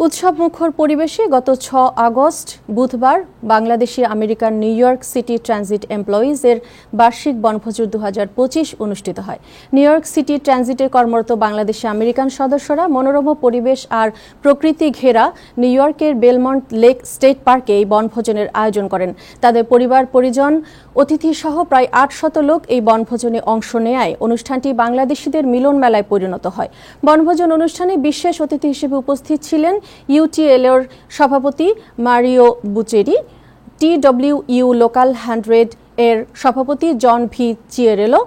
উৎসবমুখর পরিবেশে গত 6 আগস্ট বুধবার Bangladeshi American new York city transit employees এর বার্ষিক বনভোজন 2025 অনুষ্ঠিত হয়। নিউ ইয়র্ক সিটি ট্রানজিটে কর্মরত বাংলাদেশি আমেরিকান সদস্যরা মনোরম পরিবেশ আর প্রকৃতি ঘেরা নিউ ইয়র্কের বেলমন্ট লেক স্টেট পার্কে এই বনভোজনের আয়োজন করেন। তাদের পরিবার পরিজন অতিথি সহ প্রায় 800 লোক এই বনভোজনে অংশ নেয়। অনুষ্ঠানটি বাংলাদেশিদের মিলন মেলায় পরিণত হয়। বনভোজন অনুষ্ঠানে বিশেষ অতিথি হিসেবে উপস্থিত ছিলেন ইউটিএল-এর সভাপতি মারিও বুচেরি, TWU লোকাল 100 এর সভাপতি জন ভি চিয়েরেলো,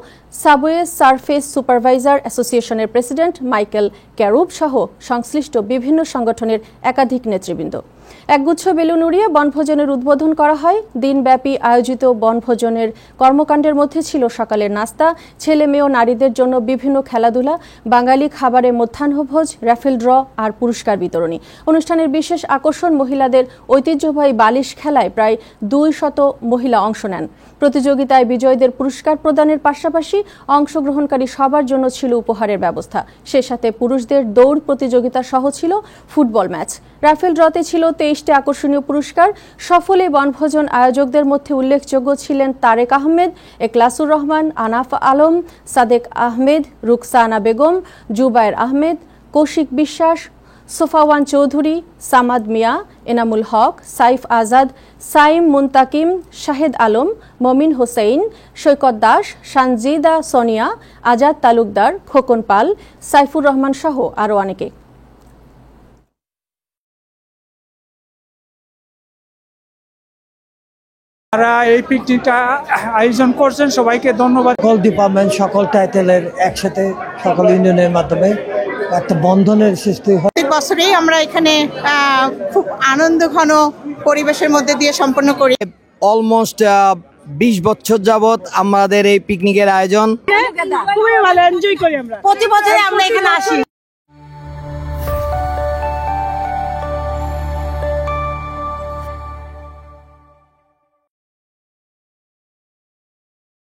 সাবওয়ে সারফেস সুপারভাইজার অ্যাসোসিয়েশনের প্রেসিডেন্ট মাইকেল ক্যারুব সহ সংশ্লিষ্ট বিভিন্ন সংগঠনের একাধিক নেতৃবৃন্দ। একগুচ্ছ বেলুন উড়িয়ে বনভোজনের উদ্বোধন করা হয়। দিনব্যাপী আয়োজিত বনভোজনের কর্মকাণ্ডের মধ্যে ছিল সকালের নাস্তা, ছেলে মেয়ে ও নারীদের জন্য বিভিন্ন খেলাধুলা, বাঙালি খাবারের মধ্যাহ্নভোজ, র্যাফেল ড্র আর পুরস্কার বিতরণী। অনুষ্ঠানের বিশেষ আকর্ষণ মহিলাদের ঐতিহ্যবাহী বালিশ খেলায় প্রায় 200 মহিলা অংশ নেন। প্রতিযোগিতায় বিজয়ীদের পুরস্কার প্রদানের পাশাপাশি অংশগ্রহণকারী সবার জন্য ছিল উপহারের ব্যবস্থা। সে সাথে পুরুষদের দৌড় প্রতিযোগিতা সহ ছিল ফুটবল ম্যাচ। রাফেল ড্রতে ছিল 23টি আকর্ষণীয় পুরস্কার। সফল এই বনভোজন আয়োজকদের মধ্যে উল্লেখযোগ্য ছিলেন তারেক আহমেদ, এখলাসুর রহমান, আনাফ আলম, সাদেক আহমেদ, রুকসানা বেগম, জুবায়ের আহমেদ, কৌশিক বিশ্বাস, সোফাওয়ান চৌধুরী, সামাদ মিয়া, এনামুল হক, সাইফ আজাদ, সাইম মুন্তাকিম, শাহেদ আলম, মমিন হোসেন, সৈকত দাস, সানজিদা সোনিয়া, আজাদ তালুকদার, খোকন পাল, সাইফুর রহমান সহ আরও অনেকে। তারা এই পিকনিকটা আয়োজন করছেন, সবাইকে ধন্যবাদ। সকল ডিপার্টমেন্ট, সকল টাইটেলের একসাথে সকল ইউনিয়নের মাধ্যমে একটা বন্ধনের সৃষ্টি হয়। প্রত্যেক বছরেই আমরা এখানে খুব আনন্দ ঘন পরিবেশের মধ্যে দিয়ে সম্পন্ন করি। অলমোস্ট 20 বছর যাবত আমাদের এই পিকনিকের আয়োজন। খুবই ভালো এনজয় করি আমরা। প্রতি বছরে আমরা এখানে আসি।